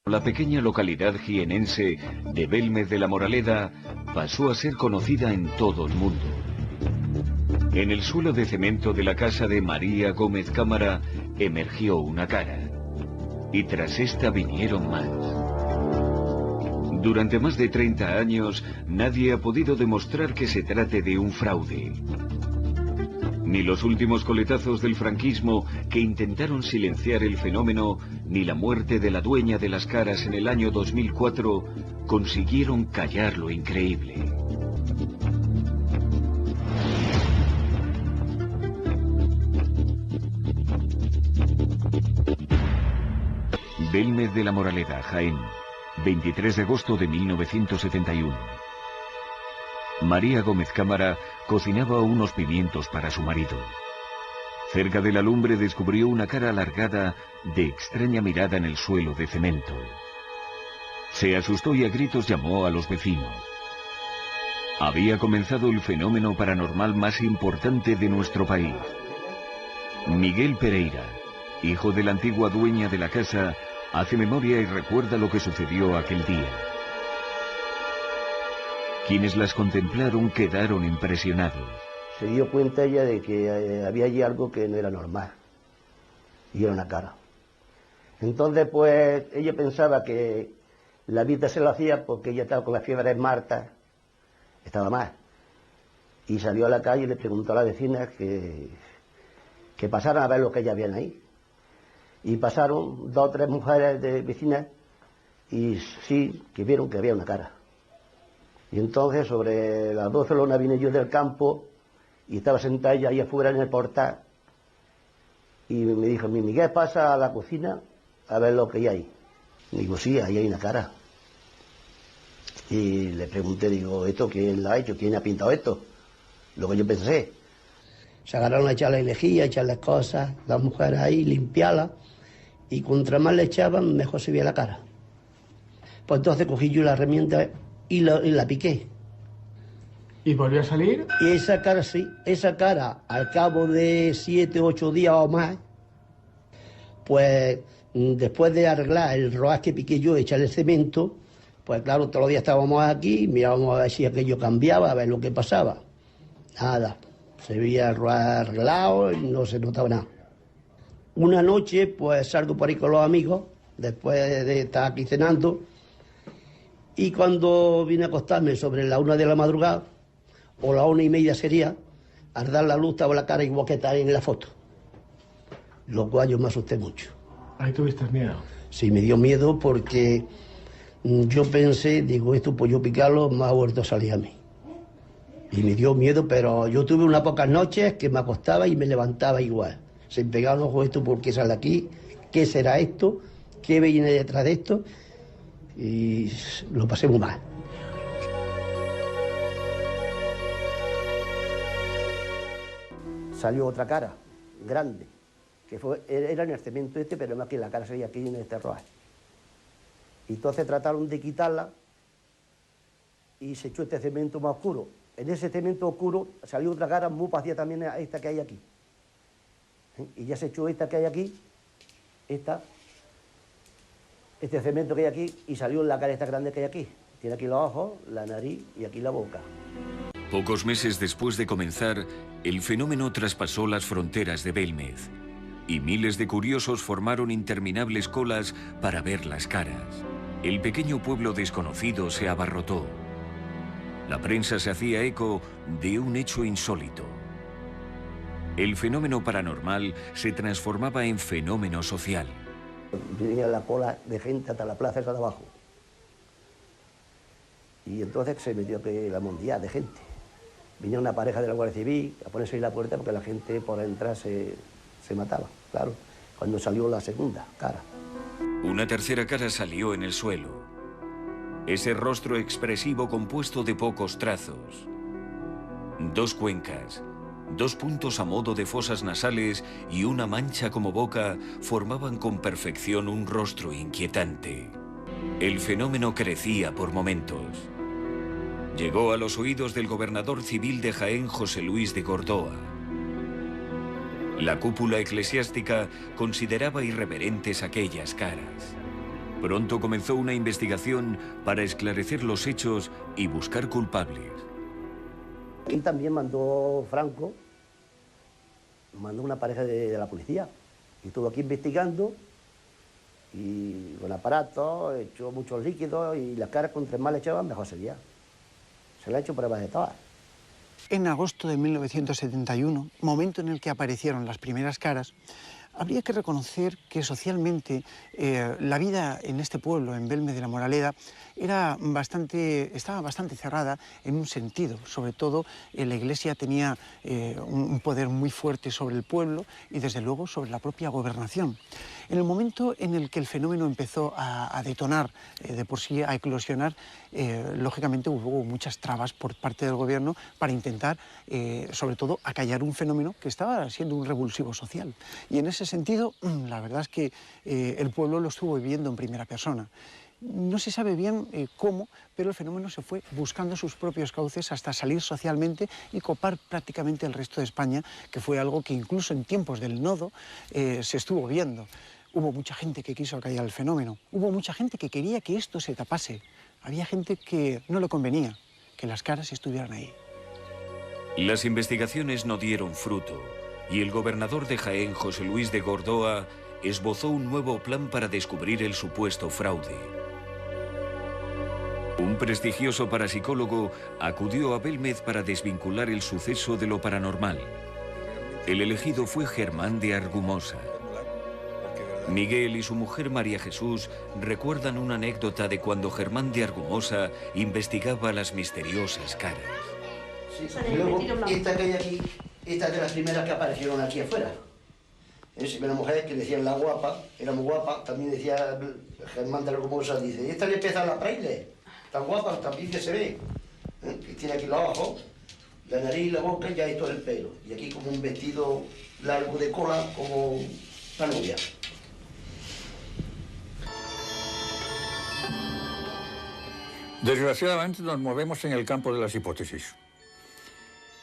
La pequeña localidad jienense de Belmez de la Moraleda pasó a ser conocida en todo el mundo. En el suelo de cemento de la casa de María Gómez Cámara emergió una cara. Y tras esta vinieron más. Durante más de 30 años, nadie ha podido demostrar que se trate de un fraude. Ni los últimos coletazos del franquismo que intentaron silenciar el fenómeno, ni la muerte de la dueña de las caras en el año 2004 consiguieron callar lo increíble. Belmez de la Moraleda, Jaén, 23 de agosto de 1971. María Gómez Cámara cocinaba unos pimientos para su marido. Cerca de la lumbre descubrió una cara alargada de extraña mirada en el suelo de cemento. Se asustó y a gritos llamó a los vecinos. Había comenzado el fenómeno paranormal más importante de nuestro país. Miguel Pereira, hijo de la antigua dueña de la casa, hace memoria y recuerda lo que sucedió aquel día. Quienes las contemplaron quedaron impresionados. Se dio cuenta ella de que había allí algo que no era normal, y era una cara. Entonces, pues, ella pensaba que la vista se lo hacía porque ella estaba con la fiebre de Marta, estaba mal. Y salió a la calle y le preguntó a la vecina que pasaran a ver lo que ella veían ahí. Y pasaron 2 o 3 mujeres de vecinas y sí, que vieron que había una cara. Y entonces sobre las 12 lonas vine yo del campo y estaba sentada ella ahí afuera en el portal y me dijo, Miguel, pasa a la cocina a ver lo que hay ahí. Y digo, sí, ahí hay una cara. Y le pregunté, digo, ¿esto quién lo ha hecho? ¿Quién ha pintado esto? Lo que yo pensé. Se agarraron a echarle lejía, a echarle cosas, las mujeres ahí, limpiarlas, y contra más le echaban, mejor se veía la cara. Pues entonces cogí yo la herramienta y la piqué. ¿Y volvió a salir? Y esa cara, sí, esa cara, al cabo de 7 o 8 días o más, pues después de arreglar el roaz que piqué yo, echarle cemento, pues claro, todos los días estábamos aquí, mirábamos a ver si aquello cambiaba, a ver lo que pasaba. Nada, se veía el roaz arreglado y no se notaba nada. Una noche, pues salgo por ahí con los amigos, después de estar aquí cenando, y cuando vine a acostarme sobre la 1 de la madrugada, o la 1:30 sería, al dar la luz estaba la cara igual que está en la foto. Lo cual yo me asusté mucho. ¿Ahí tuviste miedo? Sí, me dio miedo porque yo pensé, digo, esto pues yo picarlo me ha vuelto a salir a mí. Y me dio miedo, pero yo tuve unas pocas noches que me acostaba y me levantaba igual. Se me pegaba los ojos, esto, ¿por qué sale aquí? ¿Qué será esto? ¿Qué viene detrás de esto? Y lo pasé muy mal. Salió otra cara, grande, que era en el cemento este, pero más que la cara sería aquí en este roaje. Y entonces trataron de quitarla y se echó este cemento más oscuro. En ese cemento oscuro salió otra cara muy parecida también a esta que hay aquí. Y ya se echó esta que hay aquí, este cemento que hay aquí, y salió la cara esta grande que hay aquí. Tiene aquí los ojos, la nariz y aquí la boca. Pocos meses después de comenzar, el fenómeno traspasó las fronteras de Belmez y miles de curiosos formaron interminables colas para ver las caras. El pequeño pueblo desconocido se abarrotó. La prensa se hacía eco de un hecho insólito. El fenómeno paranormal se transformaba en fenómeno social. Venía la cola de gente hasta la plaza esa de abajo. Y entonces se metió la mundial de gente. Venía una pareja de la Guardia Civil a ponerse ahí la puerta porque la gente por entrar se mataba, claro, cuando salió la segunda cara. Una tercera cara salió en el suelo. Ese rostro expresivo compuesto de pocos trazos. 2 cuencas, 2 puntos a modo de fosas nasales y una mancha como boca formaban con perfección un rostro inquietante. El fenómeno crecía por momentos. Llegó a los oídos del gobernador civil de Jaén, José Luis de Gordoa. La cúpula eclesiástica consideraba irreverentes aquellas caras. Pronto comenzó una investigación para esclarecer los hechos y buscar culpables. Aquí también mandó Franco, mandó una pareja de la policía y estuvo aquí investigando y con aparatos, echó muchos líquidos y las caras contra más le echaban mejor sería. Se le ha hecho pruebas de todas. En agosto de 1971, momento en el que aparecieron las primeras caras, habría que reconocer que socialmente la vida en este pueblo, en Belmez de la Moraleda, estaba bastante cerrada en un sentido. Sobre todo, la Iglesia tenía un poder muy fuerte sobre el pueblo y, desde luego, sobre la propia gobernación. En el momento en el que el fenómeno empezó a detonar, de por sí a eclosionar, lógicamente hubo muchas trabas por parte del gobierno para intentar, sobre todo, acallar un fenómeno que estaba siendo un revulsivo social. Y en ese sentido, la verdad es que el pueblo lo estuvo viviendo en primera persona. No se sabe bien cómo, pero el fenómeno se fue buscando sus propios cauces hasta salir socialmente y copar prácticamente el resto de España, que fue algo que incluso en tiempos del nodo se estuvo viendo. Hubo mucha gente que quiso acallar el fenómeno, hubo mucha gente que quería que esto se tapase. Había gente que no le convenía que las caras estuvieran ahí. Las investigaciones no dieron fruto y el gobernador de Jaén, José Luis de Gordoa, esbozó un nuevo plan para descubrir el supuesto fraude. Un prestigioso parapsicólogo acudió a Belmez para desvincular el suceso de lo paranormal. El elegido fue Germán de Argumosa. Miguel y su mujer María Jesús recuerdan una anécdota de cuando Germán de Argumosa investigaba las misteriosas caras. Sí. Y luego, esta que hay aquí, esta es de las primeras que aparecieron aquí afuera. Es una mujer que decían la guapa, era muy guapa, también decía Germán de Argumosa, dice, esta le pesa la fraile, tan guapa, también que se ve, que tiene aquí los ojos, la nariz, la boca y ya hay todo el pelo. Y aquí como un vestido largo de cola, como la novia. Desgraciadamente nos movemos en el campo de las hipótesis.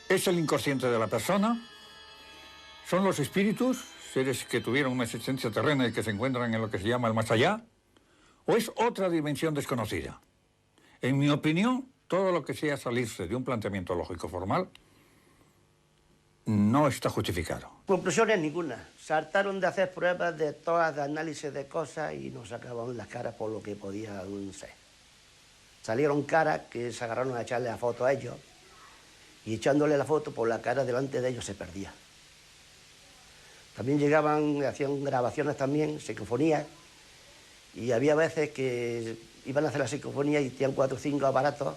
¿Es el inconsciente de la persona? ¿Son los espíritus, seres que tuvieron una existencia terrena y que se encuentran en lo que se llama el más allá? ¿O es otra dimensión desconocida? En mi opinión, todo lo que sea salirse de un planteamiento lógico formal no está justificado. Conclusiones ninguna. Saltaron de hacer pruebas de todas, de análisis de cosas y nos sacaban las caras por lo que podían ser. Salieron caras que se agarraron a echarle la foto a ellos y echándole la foto por la cara delante de ellos se perdía. También llegaban, hacían grabaciones también, psicofonías, y había veces que iban a hacer la psicofonía y tenían 4 o 5 aparatos,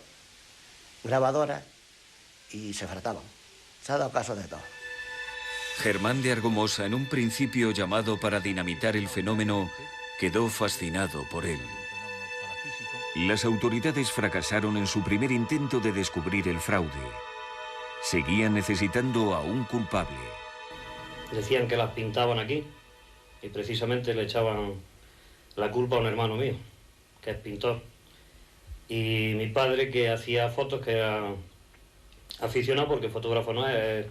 grabadoras, y se frataban. Se ha dado caso de todo. Germán de Argumosa, en un principio llamado para dinamitar el fenómeno, quedó fascinado por él. Las autoridades fracasaron en su primer intento de descubrir el fraude. Seguían necesitando a un culpable. Decían que las pintaban aquí y precisamente le echaban la culpa a un hermano mío, que es pintor. Y mi padre, que hacía fotos, que era aficionado, porque fotógrafo no es,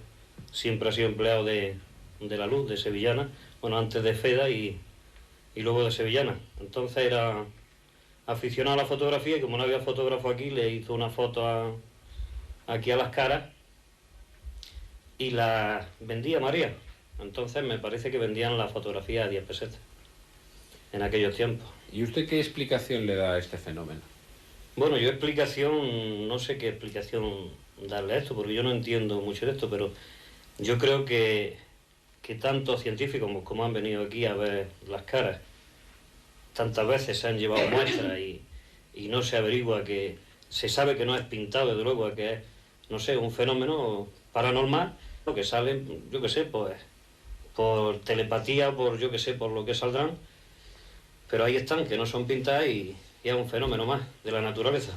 siempre ha sido empleado de la luz, de Sevillana, bueno, antes de Feda y luego de Sevillana. Entonces era aficionado a la fotografía y como no había fotógrafo aquí, le hizo una foto aquí a las caras y la vendía María. Entonces me parece que vendían la fotografía a 10 pesetas en aquellos tiempos. ¿Y usted qué explicación le da a este fenómeno? Bueno, yo no sé qué explicación darle a esto, porque yo no entiendo mucho de esto, pero yo creo que tantos científicos como han venido aquí a ver las caras, tantas veces se han llevado muestras y no se averigua, que se sabe que no es pintado, desde luego, que es, no sé, un fenómeno paranormal, lo que sale, yo qué sé, pues por telepatía, por yo qué sé, por lo que saldrán, pero ahí están, que no son pintadas y es un fenómeno más de la naturaleza.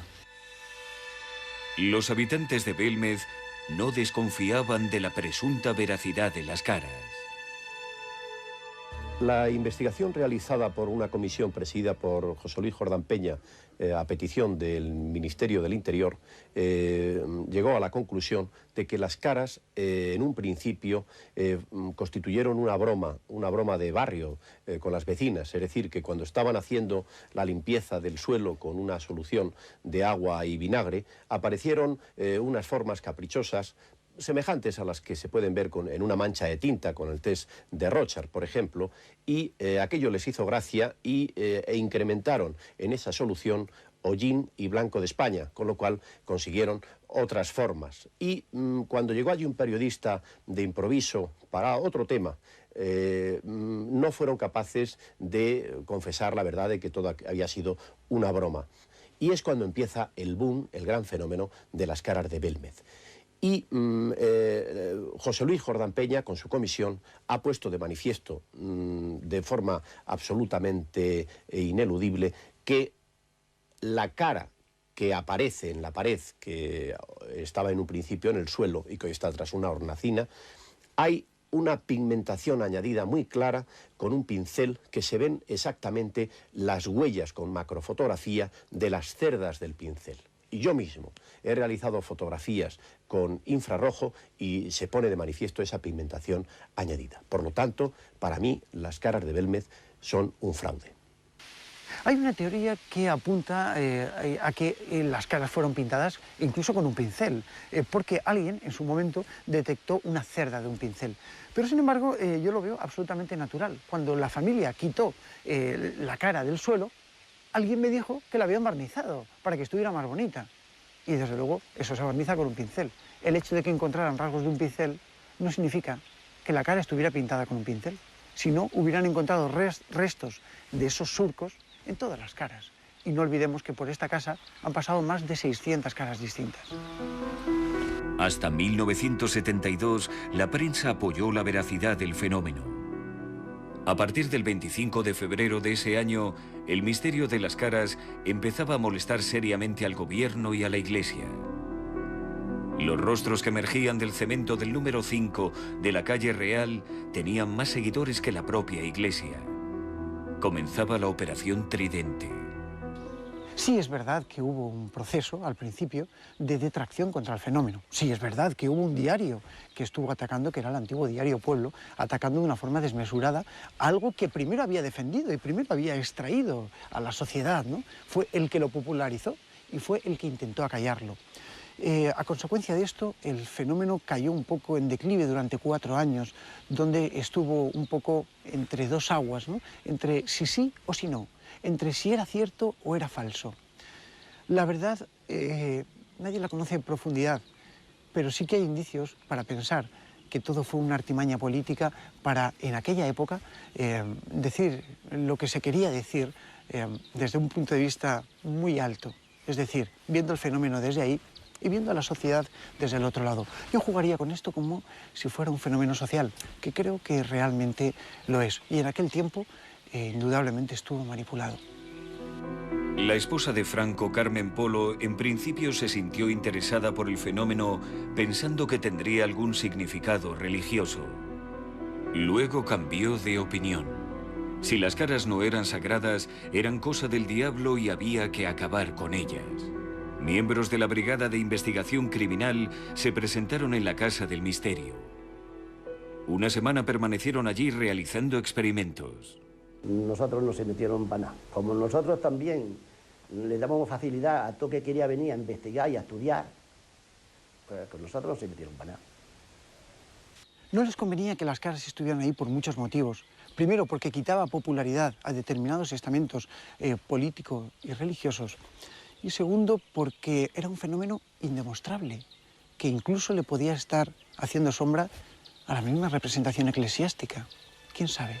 Los habitantes de Belmez no desconfiaban de la presunta veracidad de las caras. La investigación realizada por una comisión presidida por José Luis Jordán Peña a petición del Ministerio del Interior llegó a la conclusión de que las caras en un principio constituyeron una broma de barrio con las vecinas, es decir, que cuando estaban haciendo la limpieza del suelo con una solución de agua y vinagre aparecieron unas formas caprichosas semejantes a las que se pueden ver en una mancha de tinta con el test de Rorschach, por ejemplo, y aquello les hizo gracia e incrementaron en esa solución hollín y blanco de España, con lo cual consiguieron otras formas. Y cuando llegó allí un periodista de improviso para otro tema, no fueron capaces de confesar la verdad de que todo había sido una broma. Y es cuando empieza el boom, el gran fenómeno de las caras de Belmez. Y José Luis Jordán Peña, con su comisión, ha puesto de manifiesto de forma absolutamente ineludible que la cara que aparece en la pared, que estaba en un principio en el suelo y que hoy está tras una hornacina, hay una pigmentación añadida muy clara con un pincel que se ven exactamente las huellas con macrofotografía de las cerdas del pincel. Y yo mismo he realizado fotografías con infrarrojo y se pone de manifiesto esa pigmentación añadida. Por lo tanto, para mí, las caras de Belmez son un fraude. Hay una teoría que apunta a que las caras fueron pintadas incluso con un pincel, porque alguien en su momento detectó una cerda de un pincel. Pero sin embargo, yo lo veo absolutamente natural. Cuando la familia quitó la cara del suelo, alguien me dijo que la habían barnizado para que estuviera más bonita. Y desde luego eso se barniza con un pincel. El hecho de que encontraran rasgos de un pincel no significa que la cara estuviera pintada con un pincel. Si no, hubieran encontrado restos de esos surcos en todas las caras. Y no olvidemos que por esta casa han pasado más de 600 caras distintas. Hasta 1972, la prensa apoyó la veracidad del fenómeno. A partir del 25 de febrero de ese año, el misterio de las caras empezaba a molestar seriamente al gobierno y a la Iglesia. Los rostros que emergían del cemento del número 5 de la calle Real tenían más seguidores que la propia Iglesia. Comenzaba la Operación Tridente. Sí es verdad que hubo un proceso, al principio, de detracción contra el fenómeno. Sí es verdad que hubo un diario que estuvo atacando, que era el antiguo diario Pueblo, atacando de una forma desmesurada algo que primero había defendido y primero había extraído a la sociedad, ¿no? Fue el que lo popularizó y fue el que intentó acallarlo. A consecuencia de esto, el fenómeno cayó un poco en declive durante 4 años, donde estuvo un poco entre dos aguas, ¿no? Entre si sí o si no, entre si era cierto o era falso. La verdad, nadie la conoce en profundidad, pero sí que hay indicios para pensar que todo fue una artimaña política para, en aquella época, decir lo que se quería decir desde un punto de vista muy alto. Es decir, viendo el fenómeno desde ahí y viendo a la sociedad desde el otro lado. Yo jugaría con esto como si fuera un fenómeno social, que creo que realmente lo es. Y en aquel tiempo, indudablemente estuvo manipulado. La esposa de Franco, Carmen Polo, en principio se sintió interesada por el fenómeno pensando que tendría algún significado religioso. Luego cambió de opinión. Si las caras no eran sagradas, eran cosa del diablo y había que acabar con ellas. Miembros de la Brigada de Investigación Criminal se presentaron en la Casa del Misterio. Una semana permanecieron allí realizando experimentos. Nosotros no se metieron para nada. Como nosotros también le dábamos facilidad a todo que quería venir a investigar y a estudiar, pues con nosotros no se metieron para nada. No les convenía que las caras estuvieran ahí por muchos motivos. Primero, porque quitaba popularidad a determinados estamentos políticos y religiosos. Y segundo, porque era un fenómeno indemostrable, que incluso le podía estar haciendo sombra a la misma representación eclesiástica. ¿Quién sabe?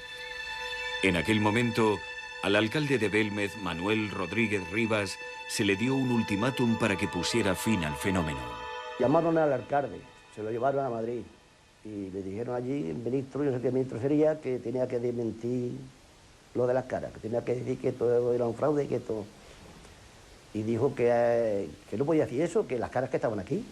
En aquel momento, al alcalde de Belmez, Manuel Rodríguez Rivas, se le dio un ultimátum para que pusiera fin al fenómeno. Llamaron al alcalde, se lo llevaron a Madrid y le dijeron allí, el ministro, yo no sé qué ministro sería, que tenía que desmentir lo de las caras, que tenía que decir que todo era un fraude y que todo... Y dijo que no podía decir eso, que las caras que estaban aquí.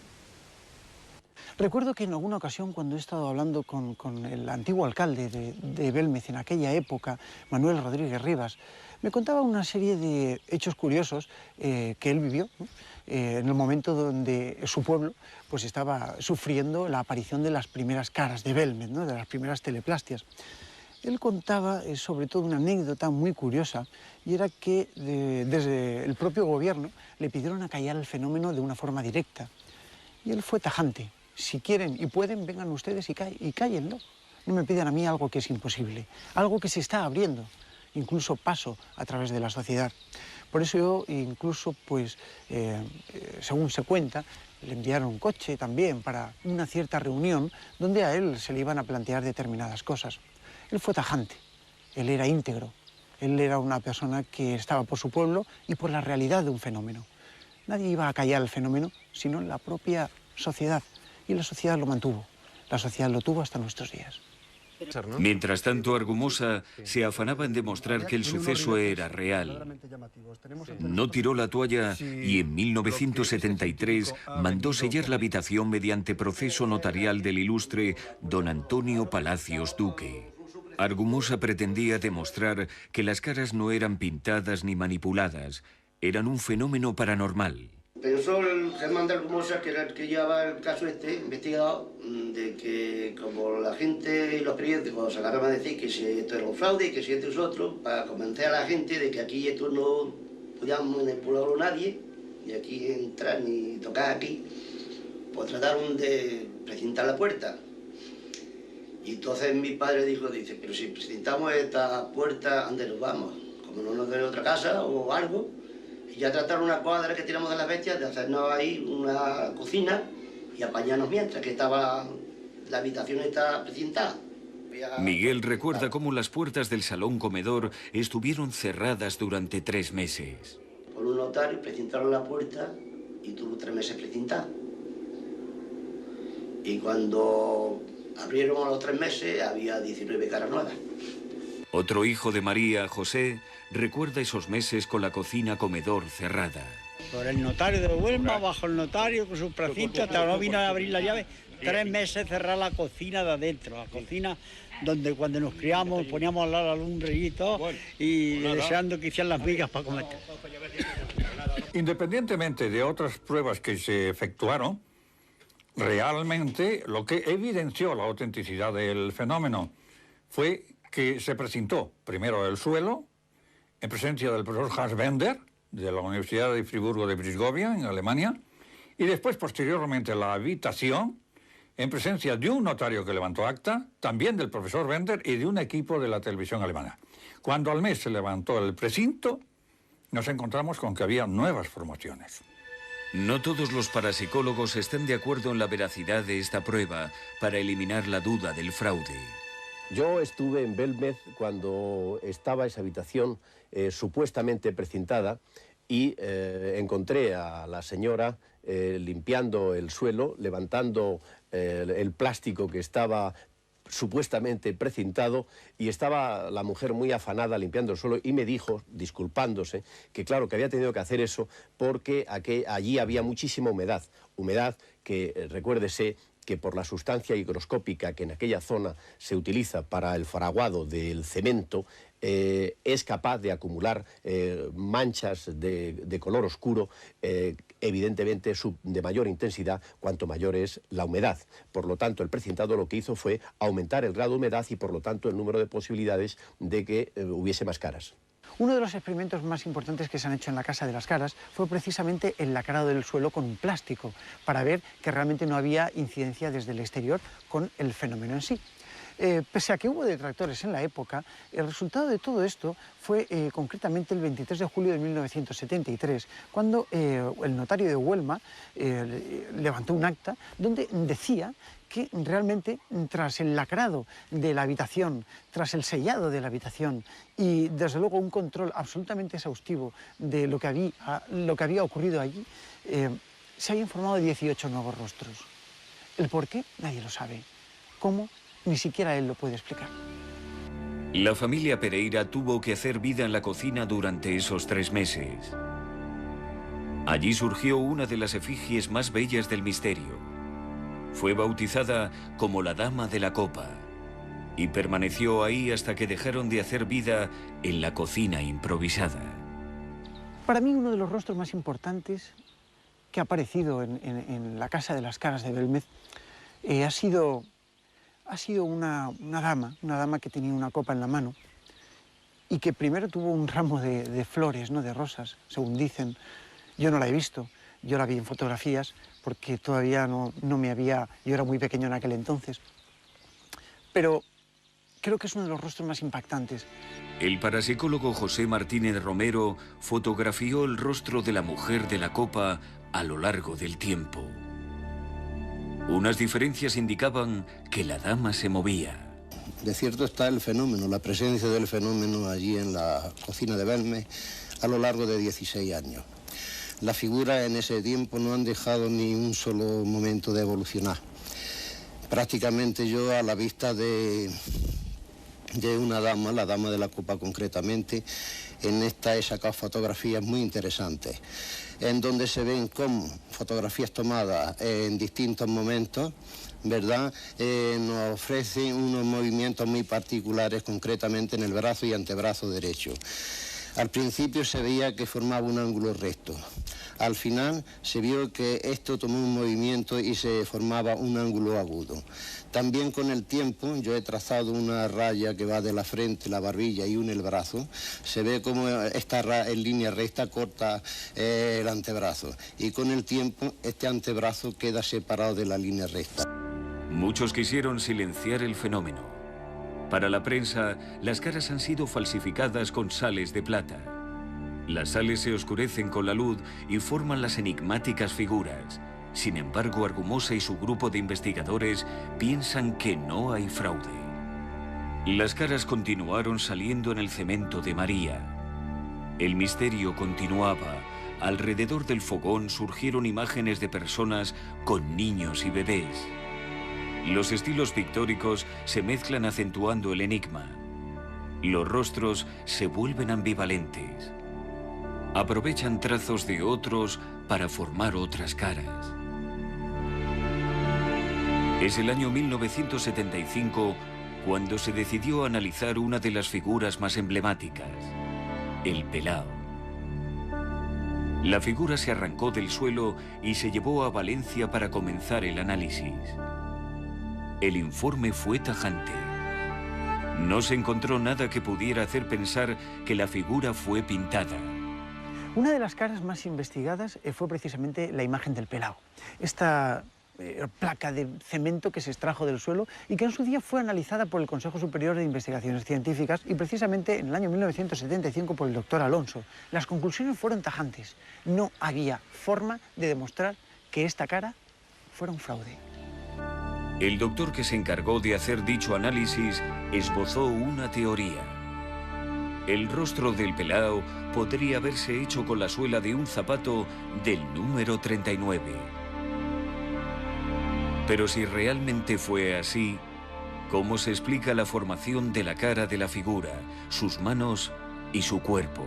Recuerdo que en alguna ocasión, cuando he estado hablando con el antiguo alcalde de Belmez en aquella época, Manuel Rodríguez Rivas, me contaba una serie de hechos curiosos que él vivió, ¿no? En el momento donde su pueblo pues, estaba sufriendo la aparición de las primeras caras de Belmez, ¿no? De las primeras teleplastias. Él contaba sobre todo una anécdota muy curiosa, y era que desde el propio gobierno le pidieron acallar el fenómeno de una forma directa. Y él fue tajante. Si quieren y pueden, vengan ustedes y cállenlo. No me pidan a mí algo que es imposible, algo que se está abriendo, incluso paso a través de la sociedad. Por eso yo incluso, pues, según se cuenta, le enviaron un coche también para una cierta reunión donde a él se le iban a plantear determinadas cosas. Él fue tajante, él era íntegro, él era una persona que estaba por su pueblo y por la realidad de un fenómeno. Nadie iba a callar el fenómeno, sino la propia sociedad, y la sociedad lo mantuvo. La sociedad lo tuvo hasta nuestros días. Mientras tanto, Argumosa se afanaba en demostrar que el suceso era real. No tiró la toalla y en 1973 mandó sellar la habitación mediante proceso notarial del ilustre don Antonio Palacios Duque. Argumosa pretendía demostrar que las caras no eran pintadas ni manipuladas, eran un fenómeno paranormal. Pensó el Germán de Argumosa, que era el que llevaba el caso investigado, de que como la gente y los periódicos se agarraban a decir que si esto era un fraude y que si esto es otro, para convencer a la gente de que aquí esto no podíamos manipularlo nadie, y aquí entrar ni tocar aquí, pues trataron de precintar la puerta. Y entonces mi padre dice, pero si precintamos esta puerta, ¿a dónde nos vamos? Como no nos den otra casa o algo. Y ya trataron una cuadra que tiramos de las bestias de hacernos ahí una cocina y apañarnos mientras que estaba la habitación está precintada. Miguel recuerda cómo las puertas del salón comedor estuvieron cerradas durante 3 meses. Por un notario precintaron la puerta y tuvo 3 meses precintada. Y cuando abrieron a los 3 meses había 19 caras nuevas. Otro hijo de María, José, recuerda esos meses con la cocina comedor cerrada. Por el notario de Huelma, bajo el notario con su precinto, hasta no vino a abrir la llave. 3 meses cerrar la cocina de adentro, la cocina donde cuando nos criamos poníamos al lado la lumbre y todo, y deseando que hicieran las migas para comer. Independientemente de otras pruebas que se efectuaron, realmente lo que evidenció la autenticidad del fenómeno fue que se precintó primero el suelo, en presencia del profesor Hans Bender, de la Universidad de Friburgo de Brisgovia, en Alemania, y después, posteriormente, la habitación, en presencia de un notario que levantó acta, también del profesor Bender y de un equipo de la televisión alemana. Cuando al mes se levantó el precinto, nos encontramos con que había nuevas formaciones. No todos los parapsicólogos están de acuerdo en la veracidad de esta prueba para eliminar la duda del fraude. Yo estuve en Belmez cuando estaba esa habitación supuestamente precintada y encontré a la señora limpiando el suelo, levantando el plástico que estaba supuestamente precintado, y estaba la mujer muy afanada limpiando el suelo y me dijo, disculpándose, que claro, que había tenido que hacer eso porque allí había muchísima humedad que, recuérdese, que por la sustancia higroscópica que en aquella zona se utiliza para el fraguado del cemento, es capaz de acumular manchas de color oscuro, evidentemente de mayor intensidad cuanto mayor es la humedad. Por lo tanto, el precintado lo que hizo fue aumentar el grado de humedad y por lo tanto el número de posibilidades de que hubiese más caras. Uno de los experimentos más importantes que se han hecho en la Casa de las Caras fue precisamente el lacrado del suelo con un plástico, para ver que realmente no había incidencia desde el exterior con el fenómeno en sí. Pese a que hubo detractores en la época, el resultado de todo esto fue concretamente el 23 de julio de 1973, cuando el notario de Huelma levantó un acta donde decía que realmente tras el lacrado de la habitación, tras el sellado de la habitación y desde luego un control absolutamente exhaustivo de lo que había ocurrido allí, se habían formado 18 nuevos rostros. ¿El por qué? Nadie lo sabe. ¿Cómo? Ni siquiera él lo puede explicar. La familia Pereira tuvo que hacer vida en la cocina durante esos 3 meses. Allí surgió una de las efigies más bellas del misterio. Fue bautizada como la Dama de la Copa y permaneció ahí hasta que dejaron de hacer vida en la cocina improvisada. Para mí uno de los rostros más importantes que ha aparecido en la Casa de las Caras de Belmez ha sido una dama que tenía una copa en la mano y que primero tuvo un ramo de flores, ¿no?, de rosas, según dicen. Yo no la he visto, yo la vi en fotografías porque todavía no me había... Yo era muy pequeño en aquel entonces. Pero creo que es uno de los rostros más impactantes. El parapsicólogo José Martínez Romero fotografió el rostro de la mujer de la copa a lo largo del tiempo. Unas diferencias indicaban que la dama se movía. De cierto está el fenómeno, la presencia del fenómeno allí en la cocina de Belmez a lo largo de 16 años. Las figuras en ese tiempo no han dejado ni un solo momento de evolucionar. Prácticamente yo, a la vista de una dama, la dama de la copa concretamente, en esta he sacado fotografías muy interesantes, en donde se ven como fotografías tomadas en distintos momentos, ¿verdad? Nos ofrecen unos movimientos muy particulares, concretamente en el brazo y antebrazo derecho. Al principio se veía que formaba un ángulo recto. Al final se vio que esto tomó un movimiento y se formaba un ángulo agudo. También con el tiempo yo he trazado una raya que va de la frente, la barbilla y une el brazo. Se ve como esta en línea recta corta el antebrazo. Y con el tiempo este antebrazo queda separado de la línea recta. Muchos quisieron silenciar el fenómeno. Para la prensa, las caras han sido falsificadas con sales de plata. Las sales se oscurecen con la luz y forman las enigmáticas figuras. Sin embargo, Argumosa y su grupo de investigadores piensan que no hay fraude. Las caras continuaron saliendo en el cemento de María. El misterio continuaba. Alrededor del fogón surgieron imágenes de personas con niños y bebés. Los estilos pictóricos se mezclan acentuando el enigma. Los rostros se vuelven ambivalentes. Aprovechan trazos de otros para formar otras caras. Es el año 1975 cuando se decidió analizar una de las figuras más emblemáticas, el pelao. La figura se arrancó del suelo y se llevó a Valencia para comenzar el análisis. El informe fue tajante. No se encontró nada que pudiera hacer pensar que la figura fue pintada. Una de las caras más investigadas fue precisamente la imagen del pelao. Esta placa de cemento que se extrajo del suelo y que en su día fue analizada por el Consejo Superior de Investigaciones Científicas y precisamente en el año 1975 por el doctor Alonso. Las conclusiones fueron tajantes. No había forma de demostrar que esta cara fuera un fraude. El doctor que se encargó de hacer dicho análisis esbozó una teoría. El rostro del pelao podría haberse hecho con la suela de un zapato del número 39. Pero si realmente fue así, ¿cómo se explica la formación de la cara de la figura, sus manos y su cuerpo?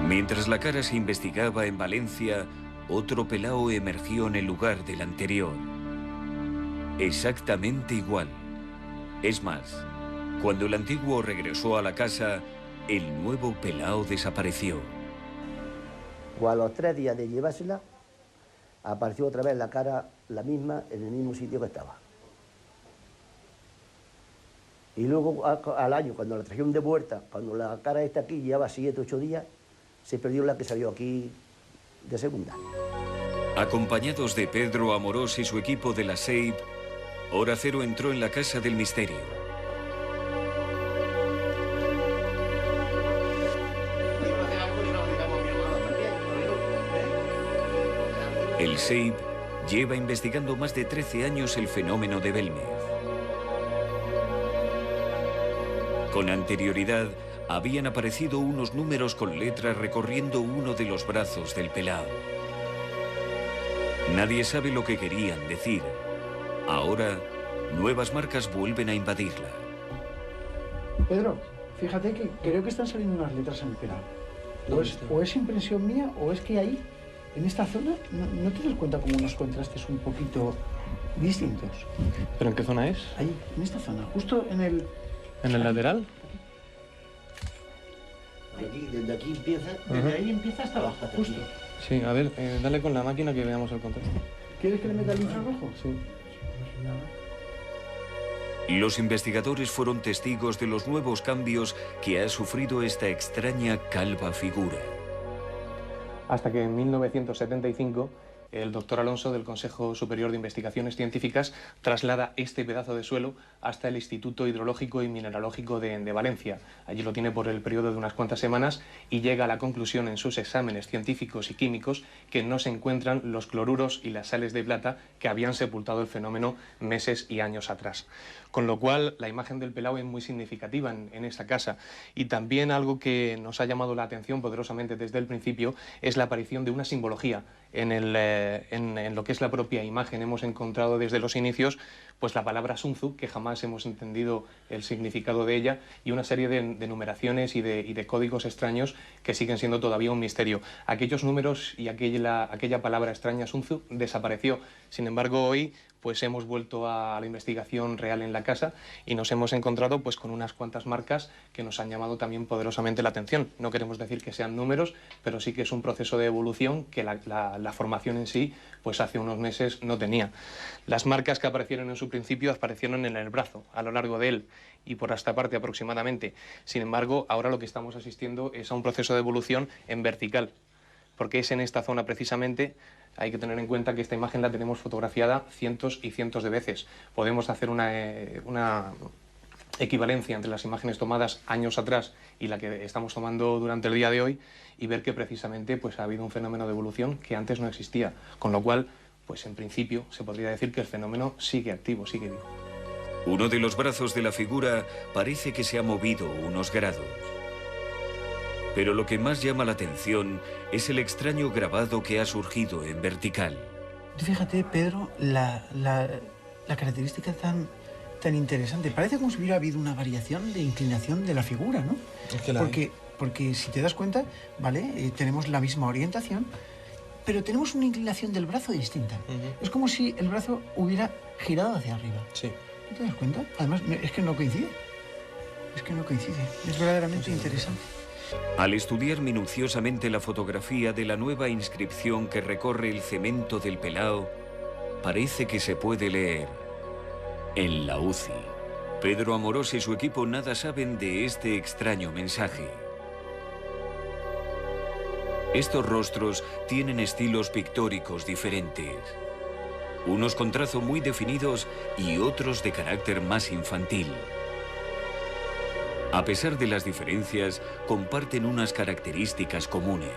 Mientras la cara se investigaba en Valencia, otro pelao emergió en el lugar del anterior. Exactamente igual. Es más, cuando el antiguo regresó a la casa, el nuevo pelao desapareció. O a los 3 días de llevársela, apareció otra vez la cara, la misma, en el mismo sitio que estaba. Y luego al año, cuando la trajeron de vuelta, cuando la cara está aquí, llevaba 7 o 8 días, se perdió la que salió aquí de segunda. Acompañados de Pedro Amorós y su equipo de la SEIP, Hora Cero entró en la Casa del Misterio. El SEIP lleva investigando más de 13 años el fenómeno de Belmez. Con anterioridad, habían aparecido unos números con letras recorriendo uno de los brazos del pelao. Nadie sabe lo que querían decir. Ahora, nuevas marcas vuelven a invadirla. Pedro, fíjate que creo que están saliendo unas letras en el pelao. O es impresión mía o es que ahí En esta zona, ¿no te das cuenta como unos contrastes un poquito distintos? ¿Pero en qué zona es? Ahí, en esta zona, justo en el... ¿En el lateral? Desde aquí empieza... Desde ahí empieza hasta abajo, justo. Sí, a ver, dale con la máquina que veamos el contraste. ¿Quieres que le meta el infrarrojo? Sí. Los investigadores fueron testigos de los nuevos cambios que ha sufrido esta extraña calva figura. Hasta que en 1975 el doctor Alonso del Consejo Superior de Investigaciones Científicas traslada este pedazo de suelo hasta el Instituto Hidrológico y Mineralógico de Valencia. Allí lo tiene por el periodo de unas cuantas semanas y llega a la conclusión en sus exámenes científicos y químicos que no se encuentran los cloruros y las sales de plata que habían sepultado el fenómeno meses y años atrás. Con lo cual, la imagen del pelao es muy significativa en esta casa. Y también algo que nos ha llamado la atención poderosamente desde el principio es la aparición de una simbología en lo que es la propia imagen. Hemos encontrado desde los inicios pues la palabra Sunzu, que jamás hemos entendido el significado de ella, y una serie de numeraciones y de códigos extraños que siguen siendo todavía un misterio. Aquellos números y aquella palabra extraña Sunzu desapareció. Sin embargo, hoy pues hemos vuelto a la investigación real en la casa y nos hemos encontrado pues con unas cuantas marcas que nos han llamado también poderosamente la atención. No queremos decir que sean números, pero sí que es un proceso de evolución que la formación en sí pues hace unos meses no tenía. Las marcas que aparecieron en su principio aparecieron en el brazo, a lo largo de él y por esta parte aproximadamente. Sin embargo, ahora lo que estamos asistiendo es a un proceso de evolución en vertical, porque es en esta zona precisamente. Hay que tener en cuenta que esta imagen la tenemos fotografiada cientos y cientos de veces. Podemos hacer una equivalencia entre las imágenes tomadas años atrás y la que estamos tomando durante el día de hoy y ver que precisamente pues, ha habido un fenómeno de evolución que antes no existía. Con lo cual, pues en principio se podría decir que el fenómeno sigue activo, sigue vivo. Uno de los brazos de la figura parece que se ha movido unos grados. Pero lo que más llama la atención es el extraño grabado que ha surgido en vertical. Fíjate, Pedro, la característica tan interesante. Parece como si hubiera habido una variación de inclinación de la figura, ¿no? Es que porque si te das cuenta, ¿vale? Tenemos la misma orientación, pero tenemos una inclinación del brazo distinta. Es como si el brazo hubiera girado hacia arriba. Sí. ¿No te das cuenta? Además, es que no coincide. Es verdaderamente interesante. Al estudiar minuciosamente la fotografía de la nueva inscripción que recorre el cemento del Pelao, parece que se puede leer: en la UCI. Pedro Amorós y su equipo nada saben de este extraño mensaje. Estos rostros tienen estilos pictóricos diferentes. Unos con trazo muy definidos y otros de carácter más infantil. A pesar de las diferencias, comparten unas características comunes.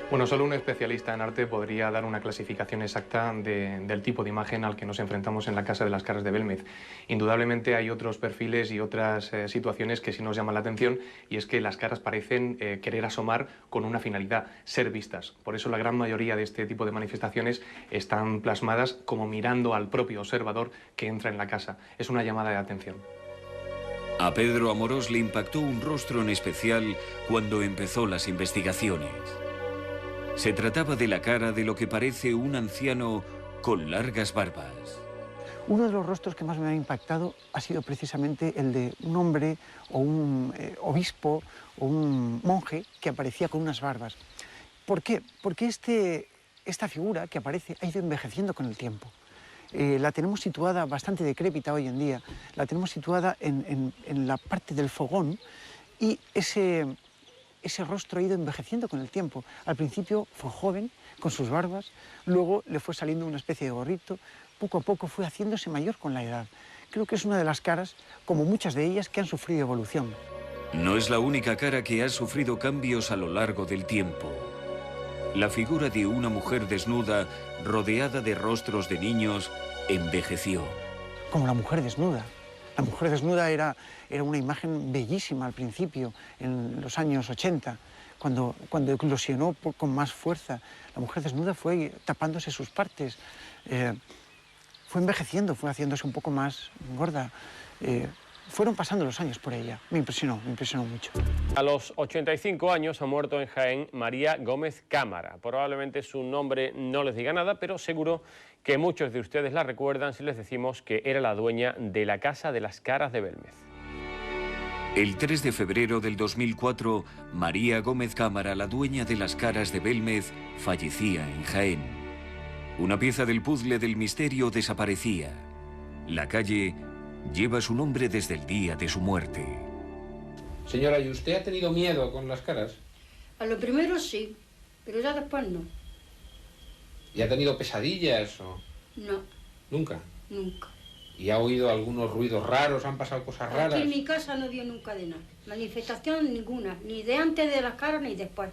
Bueno, solo un especialista en arte podría dar una clasificación exacta del tipo de imagen al que nos enfrentamos en la Casa de las Caras de Belmez. Indudablemente hay otros perfiles y otras situaciones que sí nos llaman la atención, y es que las caras parecen querer asomar con una finalidad, ser vistas. Por eso la gran mayoría de este tipo de manifestaciones están plasmadas como mirando al propio observador que entra en la casa. Es una llamada de atención. A Pedro Amorós le impactó un rostro en especial cuando empezó las investigaciones. Se trataba de la cara de lo que parece un anciano con largas barbas. Uno de los rostros que más me ha impactado ha sido precisamente el de un hombre o un obispo o un monje que aparecía con unas barbas. ¿Por qué? Porque esta figura que aparece ha ido envejeciendo con el tiempo. La tenemos situada bastante decrépita hoy en día, la tenemos situada en la parte del fogón, y ese rostro ha ido envejeciendo con el tiempo. Al principio fue joven, con sus barbas, luego le fue saliendo una especie de gorrito, poco a poco fue haciéndose mayor con la edad. Creo que es una de las caras, como muchas de ellas, que han sufrido evolución. No es la única cara que ha sufrido cambios a lo largo del tiempo. La figura de una mujer desnuda, rodeada de rostros de niños, envejeció. Como la mujer desnuda. La mujer desnuda era una imagen bellísima al principio, en los años 80, cuando eclosionó con más fuerza. La mujer desnuda fue tapándose sus partes, fue envejeciendo, fue haciéndose un poco más gorda. Fueron pasando los años por ella. Me impresionó mucho. A los 85 años ha muerto en Jaén María Gómez Cámara. Probablemente su nombre no les diga nada, pero seguro que muchos de ustedes la recuerdan si les decimos que era la dueña de la Casa de las Caras de Belmez. El 3 de febrero del 2004, María Gómez Cámara, la dueña de las Caras de Belmez, fallecía en Jaén. Una pieza del puzzle del misterio desaparecía. La calle lleva su nombre desde el día de su muerte. Señora, ¿y usted ha tenido miedo con las caras? A lo primero sí, pero ya después no. ¿Y ha tenido pesadillas o...? No. ¿Nunca? Nunca. ¿Y ha oído algunos ruidos raros? ¿Han pasado cosas raras? Aquí en mi casa no dio nunca de nada. Manifestación ninguna, ni de antes de las caras ni después.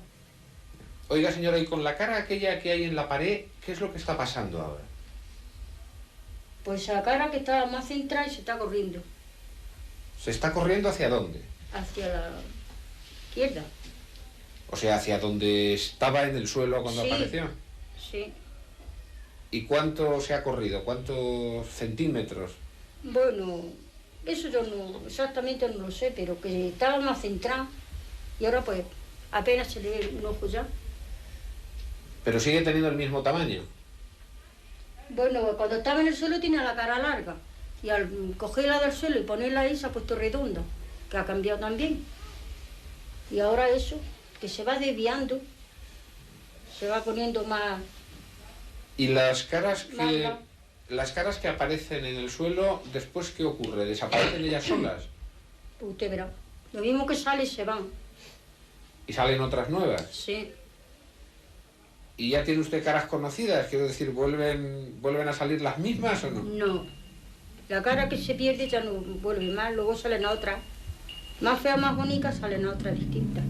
Oiga, señora, y con la cara aquella que hay en la pared, ¿qué es lo que está pasando ahora? Pues la cara que estaba más centrada y se está corriendo. ¿Se está corriendo hacia dónde? Hacia la izquierda. O sea, hacia donde estaba en el suelo cuando apareció. Sí. ¿Y cuánto se ha corrido? ¿Cuántos centímetros? Bueno, eso yo no, exactamente no lo sé, pero que estaba más centrada y ahora pues apenas se le ve un ojo ya. ¿Pero sigue teniendo el mismo tamaño? Bueno, cuando estaba en el suelo tenía la cara larga y al cogerla del suelo y ponerla ahí se ha puesto redonda, que ha cambiado también. Y ahora eso, que se va desviando, se va poniendo más... ¿Y las caras que aparecen en el suelo, después qué ocurre? ¿Desaparecen ellas solas? Usted verá, lo mismo que sale se van. ¿Y salen otras nuevas? Sí. ¿Y ya tiene usted caras conocidas? Quiero decir, ¿vuelven a salir las mismas o no? No. La cara que se pierde ya no vuelve más, luego salen a otra. Más fea, más bonita, salen a otra distinta.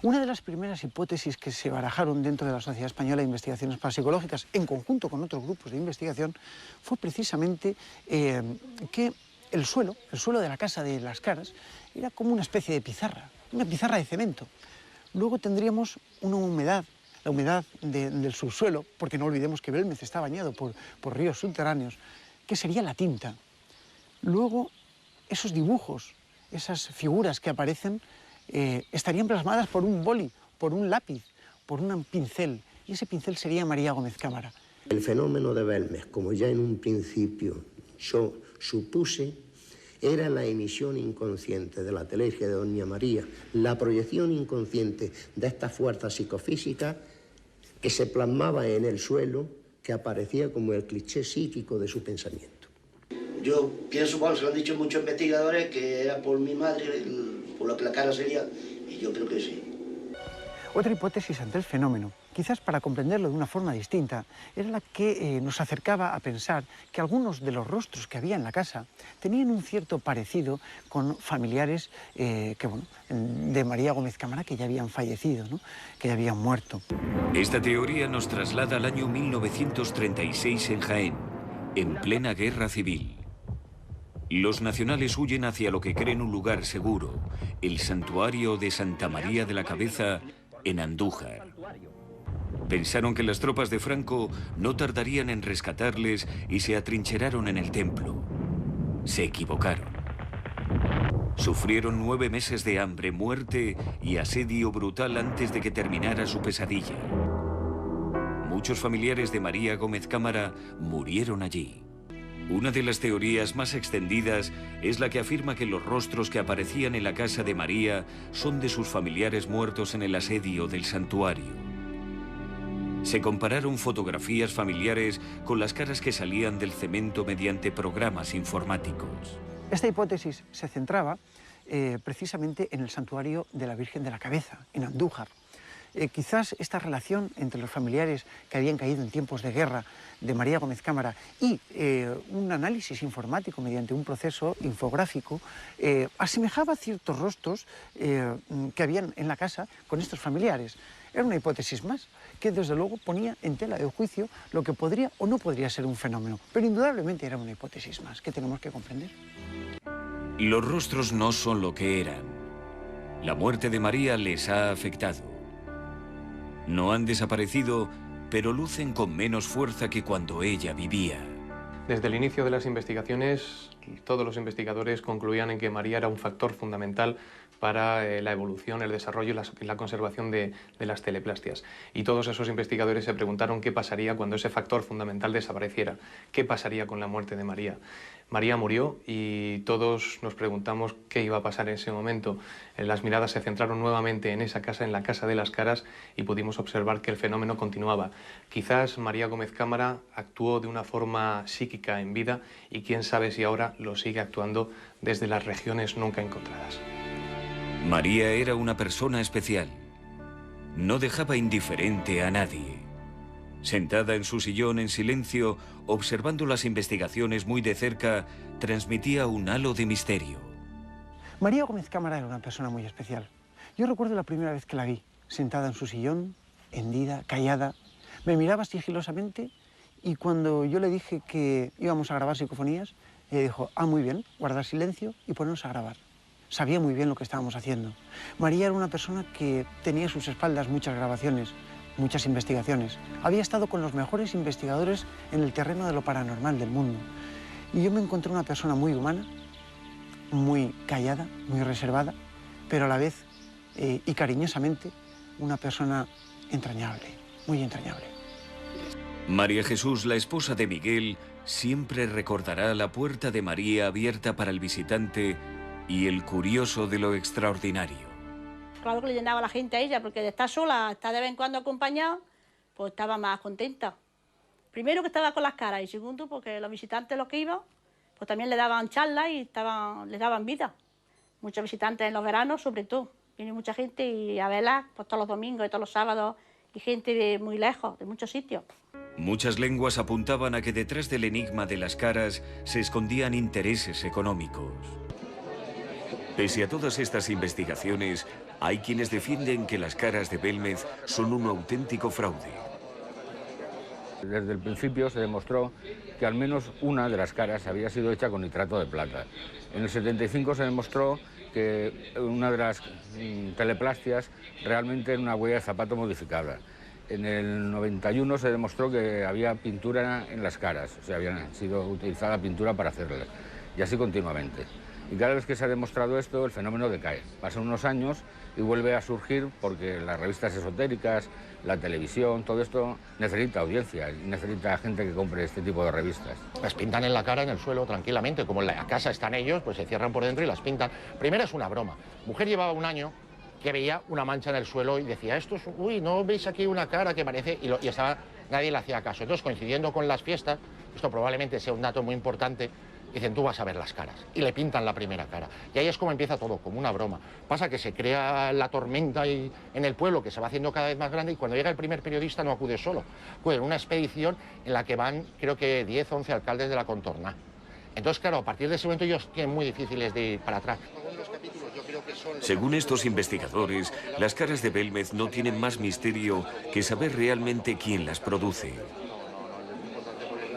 Una de las primeras hipótesis que se barajaron dentro de la Sociedad Española de Investigaciones Parapsicológicas, en conjunto con otros grupos de investigación, fue precisamente que el suelo de la Casa de las Caras, era como una especie de pizarra, una pizarra de cemento. Luego tendríamos una humedad, la humedad del subsuelo, porque no olvidemos que Belmez está bañado por ríos subterráneos, que sería la tinta. Luego, esos dibujos, esas figuras que aparecen, estarían plasmadas por un boli, por un lápiz, por un pincel, y ese pincel sería María Gómez Cámara. El fenómeno de Belmez, como ya en un principio yo supuse, era la emisión inconsciente de la telergia de Doña María, la proyección inconsciente de esta fuerza psicofísica que se plasmaba en el suelo, que aparecía como el cliché psíquico de su pensamiento. Yo pienso, bueno, se lo han dicho muchos investigadores, que era por mi madre, por lo que la cara sería, y yo creo que sí. Otra hipótesis ante el fenómeno, quizás para comprenderlo de una forma distinta, era la que nos acercaba a pensar que algunos de los rostros que había en la casa tenían un cierto parecido con familiares de María Gómez Cámara que ya habían fallecido, ¿no? Que ya habían muerto. Esta teoría nos traslada al año 1936 en Jaén, en plena guerra civil. Los nacionales huyen hacia lo que creen un lugar seguro, el santuario de Santa María de la Cabeza, en Andújar. Pensaron que las tropas de Franco no tardarían en rescatarles y se atrincheraron en el templo. Se equivocaron. Sufrieron 9 meses de hambre, muerte y asedio brutal antes de que terminara su pesadilla. Muchos familiares de María Gómez Cámara murieron allí. Una de las teorías más extendidas es la que afirma que los rostros que aparecían en la casa de María son de sus familiares muertos en el asedio del santuario. Se compararon fotografías familiares con las caras que salían del cemento mediante programas informáticos. Esta hipótesis se centraba precisamente en el santuario de la Virgen de la Cabeza, en Andújar. Quizás esta relación entre los familiares que habían caído en tiempos de guerra de María Gómez Cámara y un análisis informático mediante un proceso infográfico asemejaba ciertos rostros que habían en la casa con estos familiares. Era una hipótesis más que desde luego ponía en tela de juicio lo que podría o no podría ser un fenómeno, pero indudablemente era una hipótesis más que tenemos que comprender. Los rostros no son lo que eran. La muerte de María les ha afectado. No han desaparecido, pero lucen con menos fuerza que cuando ella vivía. Desde el inicio de las investigaciones, todos los investigadores concluían en que María era un factor fundamental para la evolución, el desarrollo y la conservación de las teleplastias. Y todos esos investigadores se preguntaron qué pasaría cuando ese factor fundamental desapareciera, qué pasaría con la muerte de María. María murió y todos nos preguntamos qué iba a pasar en ese momento. Las miradas se centraron nuevamente en esa casa, en la Casa de las Caras, y pudimos observar que el fenómeno continuaba. Quizás María Gómez Cámara actuó de una forma psíquica en vida y quién sabe si ahora lo sigue actuando desde las regiones nunca encontradas. María era una persona especial. No dejaba indiferente a nadie. Sentada en su sillón en silencio, observando las investigaciones muy de cerca, transmitía un halo de misterio. María Gómez Cámara era una persona muy especial. Yo recuerdo la primera vez que la vi, sentada en su sillón, hendida, callada. Me miraba sigilosamente y cuando yo le dije que íbamos a grabar psicofonías, ella dijo, muy bien, guardar silencio y ponernos a grabar. Sabía muy bien lo que estábamos haciendo. María era una persona que tenía a sus espaldas muchas grabaciones, muchas investigaciones. Había estado con los mejores investigadores en el terreno de lo paranormal del mundo. Y yo me encontré una persona muy humana, muy callada, muy reservada, pero a la vez, y cariñosamente, una persona entrañable, muy entrañable. María Jesús, la esposa de Miguel, siempre recordará la puerta de María abierta para el visitante y el curioso de lo extraordinario. Claro que le llenaba la gente a ella, porque de estar sola, estar de vez en cuando acompañada, pues estaba más contenta. Primero que estaba con las caras y segundo porque los visitantes los que iban, pues también le daban charlas y les daban vida. Muchos visitantes en los veranos, sobre todo. Viene mucha gente y a verla pues, todos los domingos y todos los sábados y gente de muy lejos, de muchos sitios. Muchas lenguas apuntaban a que detrás del enigma de las caras se escondían intereses económicos. Pese a todas estas investigaciones, hay quienes defienden que las caras de Belmez son un auténtico fraude. Desde el principio se demostró que al menos una de las caras había sido hecha con nitrato de plata. En el 75 se demostró que una de las teleplastias realmente era una huella de zapato modificada. En el 91 se demostró que había pintura en las caras, o sea, había sido utilizada pintura para hacerlas, y así continuamente. Y cada vez que se ha demostrado esto, el fenómeno decae. Pasan unos años y vuelve a surgir porque las revistas esotéricas, la televisión, todo esto necesita audiencia, necesita gente que compre este tipo de revistas. Las pintan en la cara, en el suelo, tranquilamente. Como en la casa están ellos, pues se cierran por dentro y las pintan. Primero es una broma. Mujer llevaba un año que veía una mancha en el suelo y decía, esto es, uy, ¿no veis aquí una cara que parece? Y estaba, nadie le hacía caso. Entonces, coincidiendo con las fiestas, esto probablemente sea un dato muy importante, dicen, tú vas a ver las caras, y le pintan la primera cara. Y ahí es como empieza todo, como una broma. Pasa que se crea la tormenta en el pueblo, que se va haciendo cada vez más grande, y cuando llega el primer periodista no acude solo, acude en una expedición en la que van, creo que 10, 11 alcaldes de la contorna. Entonces, claro, a partir de ese momento ellos tienen muy difíciles de ir para atrás. Según estos investigadores, las caras de Belmez no tienen más misterio que saber realmente quién las produce.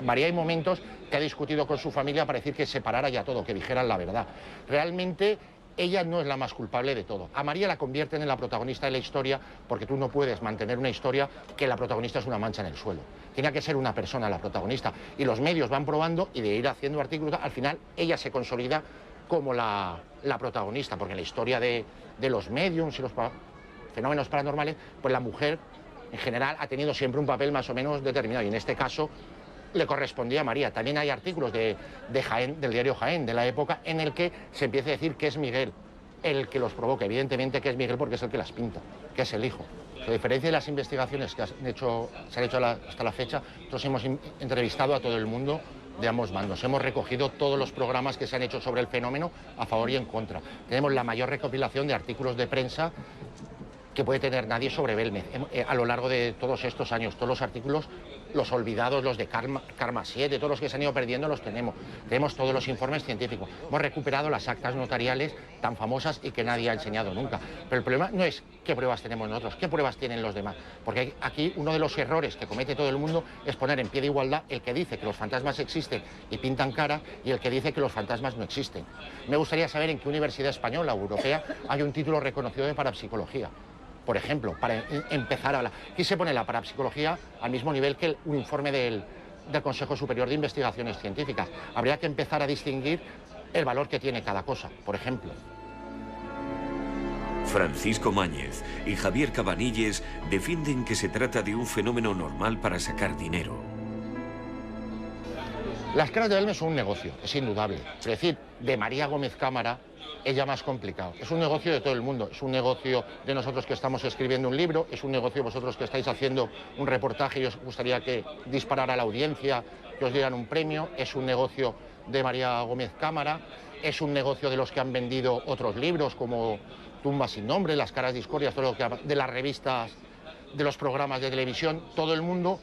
María hay momentos que ha discutido con su familia para decir que separara ya todo, que dijeran la verdad. Realmente ella no es la más culpable de todo. A María la convierten en la protagonista de la historia porque tú no puedes mantener una historia que la protagonista es una mancha en el suelo. Tiene que ser una persona la protagonista. Y los medios van probando y de ir haciendo artículos, al final ella se consolida como la protagonista, porque en la historia de los mediums y los fenómenos paranormales, pues la mujer en general ha tenido siempre un papel más o menos determinado y en este caso le correspondía a María. También hay artículos de Jaén, del diario Jaén, de la época, en el que se empieza a decir que es Miguel el que los provoca. Evidentemente que es Miguel porque es el que las pinta, que es el hijo. A diferencia de las investigaciones que se han hecho hasta la fecha, nosotros hemos entrevistado a todo el mundo de ambos bandos. Hemos recogido todos los programas que se han hecho sobre el fenómeno a favor y en contra. Tenemos la mayor recopilación de artículos de prensa que puede tener nadie sobre Belmez. A lo largo de todos estos años, todos los artículos, los olvidados, los de Karma 7, todos los que se han ido perdiendo los tenemos. Tenemos todos los informes científicos. Hemos recuperado las actas notariales tan famosas y que nadie ha enseñado nunca. Pero el problema no es qué pruebas tenemos nosotros, qué pruebas tienen los demás. Porque aquí uno de los errores que comete todo el mundo es poner en pie de igualdad el que dice que los fantasmas existen y pintan cara y el que dice que los fantasmas no existen. Me gustaría saber en qué universidad española o europea hay un título reconocido de parapsicología. Por ejemplo, para empezar a hablar. Aquí se pone la parapsicología al mismo nivel que un informe del del Consejo Superior de Investigaciones Científicas. Habría que empezar a distinguir el valor que tiene cada cosa, por ejemplo. Francisco Máñez y Javier Cabanilles defienden que se trata de un fenómeno normal para sacar dinero. Las caras de Belmes son un negocio, es indudable. Es decir, de María Gómez Cámara es ya más complicado. Es un negocio de todo el mundo, es un negocio de nosotros que estamos escribiendo un libro, es un negocio de vosotros que estáis haciendo un reportaje y os gustaría que disparara a la audiencia, que os dieran un premio, es un negocio de María Gómez Cámara, es un negocio de los que han vendido otros libros como Tumba sin nombre, Las caras discordias, todo lo que de las revistas, de los programas de televisión, todo el mundo,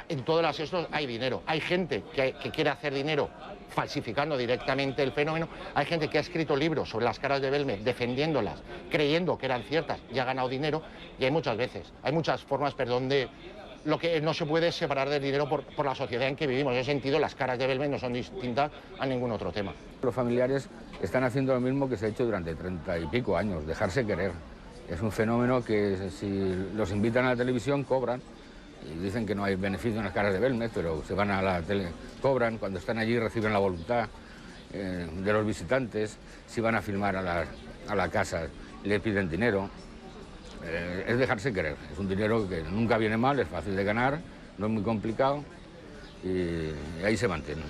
en todas estos hay dinero. Hay gente que quiere hacer dinero falsificando directamente el fenómeno, hay gente que ha escrito libros sobre las caras de Belmez, defendiéndolas, creyendo que eran ciertas y ha ganado dinero, y hay muchas formas, perdón, de lo que no se puede separar del dinero por la sociedad en que vivimos. En ese sentido, las caras de Belmez no son distintas a ningún otro tema. Los familiares están haciendo lo mismo que se ha hecho durante 30 y pico años, dejarse querer. Es un fenómeno que si los invitan a la televisión cobran, y dicen que no hay beneficio en las caras de Belmez, pero se van a la tele, cobran, cuando están allí reciben la voluntad de los visitantes, si van a filmar a la casa le piden dinero. Es dejarse querer, es un dinero que nunca viene mal, es fácil de ganar, no es muy complicado y ahí se mantiene.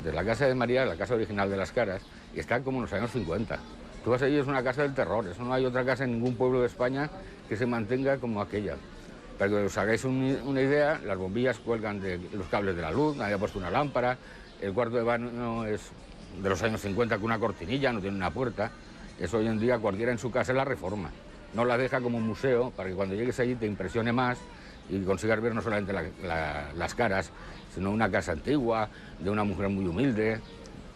De la casa de María, la casa original de las caras, y está como en los años 50. Tú vas allí, es una casa del terror, eso no hay otra casa en ningún pueblo de España que se mantenga como aquella. Para que os hagáis una idea, las bombillas cuelgan de los cables de la luz, nadie ha puesto una lámpara, el cuarto de baño es de los años 50 con una cortinilla, no tiene una puerta. Eso hoy en día cualquiera en su casa la reforma. No la deja como un museo para que cuando llegues allí te impresione más y consigas ver no solamente las caras, sino una casa antigua, de una mujer muy humilde.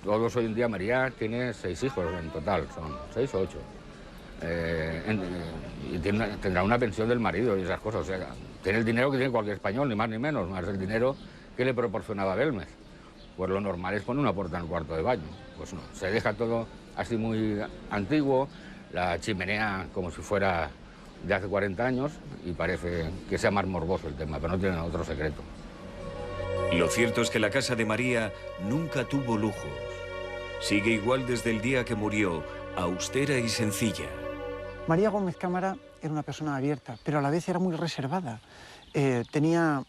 Todos hoy en día, María tiene 6 hijos en total, son 6 o 8. Y tendrá una pensión del marido y esas cosas, o sea, tiene el dinero que tiene cualquier español, ni más ni menos, más el dinero que le proporcionaba Belmez. Pues lo normal es poner una puerta en el cuarto de baño, pues no, se deja todo así muy antiguo, la chimenea como si fuera de hace 40 años y parece que sea más morboso el tema, pero no tiene otro secreto. Lo cierto es que la casa de María nunca tuvo lujos. Sigue igual desde el día que murió, austera y sencilla. María Gómez Cámara era una persona abierta, pero a la vez era muy reservada. Tenía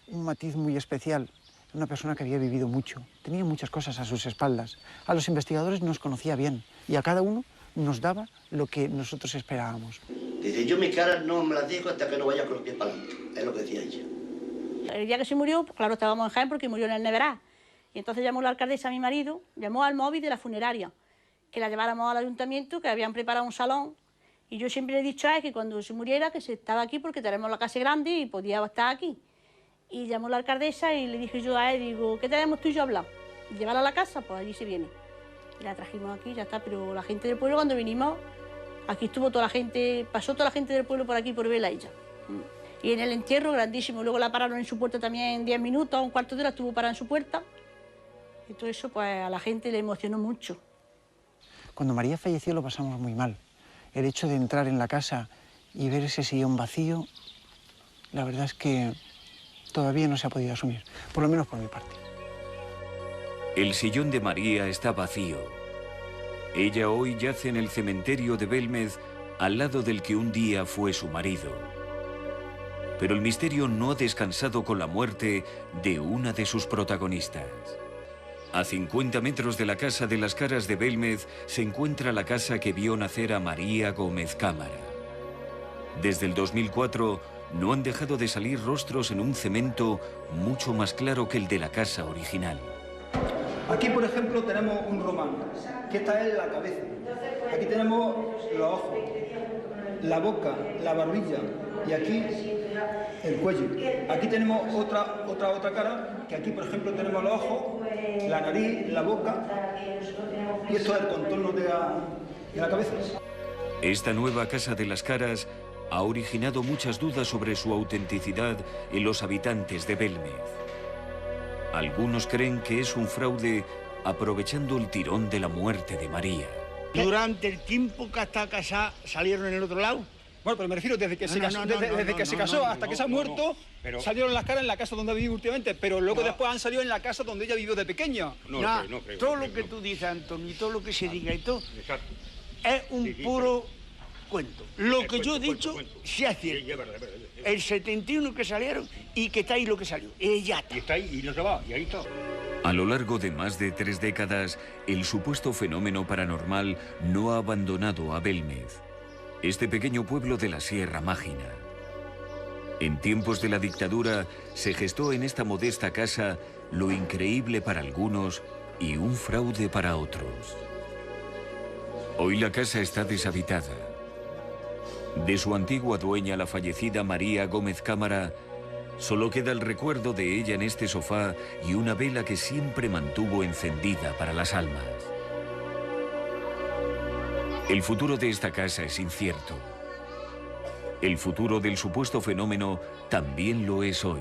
un matiz muy especial. Era una persona que había vivido mucho. Tenía muchas cosas a sus espaldas. A los investigadores nos conocía bien y a cada uno nos daba lo que nosotros esperábamos. Dice, yo mi cara no me la digo hasta que no vaya con los pies para adelante. Es lo que decía ella. El día que se murió, pues claro, estábamos en Jaén porque murió en el Neverá. Y entonces llamó la alcaldesa a mi marido, llamó al móvil de la funeraria, que la lleváramos al ayuntamiento, que habían preparado un salón. Y yo siempre le he dicho a él que cuando se muriera, que se estaba aquí porque tenemos la casa grande y podía estar aquí. Y llamó la alcaldesa y le dije yo a él, digo, ¿qué tenemos tú y yo hablado? ¿Llevarla a la casa? Pues allí se viene. Y la trajimos aquí, ya está. Pero la gente del pueblo, cuando vinimos, aquí estuvo toda la gente, pasó toda la gente del pueblo por aquí por verla a ella. Y en el entierro, grandísimo. Luego la pararon en su puerta también 10 minutos, un cuarto de hora estuvo parada en su puerta. Y todo eso, pues a la gente le emocionó mucho. Cuando María falleció lo pasamos muy mal. El hecho de entrar en la casa y ver ese sillón vacío, la verdad es que todavía no se ha podido asumir, por lo menos por mi parte. El sillón de María está vacío. Ella hoy yace en el cementerio de Belmez, al lado del que un día fue su marido. Pero el misterio no ha descansado con la muerte de una de sus protagonistas. A 50 metros de la casa de las caras de Belmez se encuentra la casa que vio nacer a María Gómez Cámara. Desde el 2004 no han dejado de salir rostros en un cemento mucho más claro que el de la casa original. Aquí, por ejemplo, tenemos un román, que esta es la cabeza. Aquí tenemos los ojos, la boca, la barbilla y aquí el cuello. Aquí tenemos otra cara, que aquí, por ejemplo, tenemos los ojos, la nariz, la boca y esto es el contorno de la cabeza. Esta nueva casa de las caras ha originado muchas dudas sobre su autenticidad en los habitantes de Belmez. Algunos creen que es un fraude aprovechando el tirón de la muerte de María. Durante el tiempo que hasta casada salieron en el otro lado Bueno, pero me refiero desde que se casó hasta que se ha muerto, salieron las caras en la casa donde ha vivido últimamente, pero luego después han salido en la casa donde ella vivió de pequeña. Todo lo que tú dices, Antonio, y todo lo que se diga y todo, es un puro cuento. Lo que yo he dicho, sí es cierto. El 71 que salieron y que está ahí lo que salió. Ella está. Y está ahí, y no se va, y ahí está. A lo largo de más de 3 décadas, el supuesto fenómeno paranormal no ha abandonado a Belmez, este pequeño pueblo de la Sierra Mágina. En tiempos de la dictadura, se gestó en esta modesta casa lo increíble para algunos y un fraude para otros. Hoy la casa está deshabitada. De su antigua dueña, la fallecida María Gómez Cámara, solo queda el recuerdo de ella en este sofá y una vela que siempre mantuvo encendida para las almas. El futuro de esta casa es incierto. El futuro del supuesto fenómeno también lo es hoy.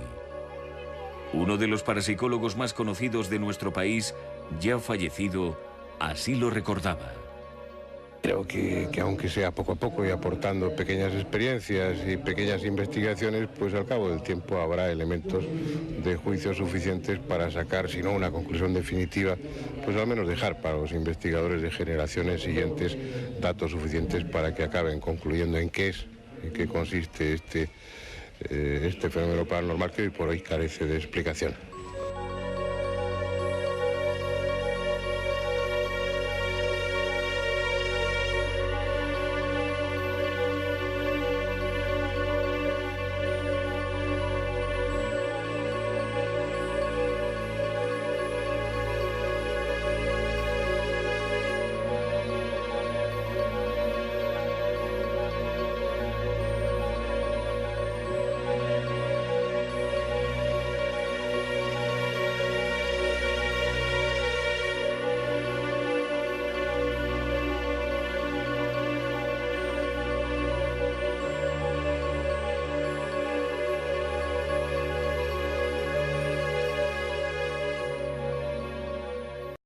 Uno de los parapsicólogos más conocidos de nuestro país, ya fallecido, así lo recordaba. Creo que aunque sea poco a poco y aportando pequeñas experiencias y pequeñas investigaciones, pues al cabo del tiempo habrá elementos de juicio suficientes para sacar, si no una conclusión definitiva, pues al menos dejar para los investigadores de generaciones siguientes datos suficientes para que acaben concluyendo en qué consiste este fenómeno paranormal que hoy por hoy carece de explicación.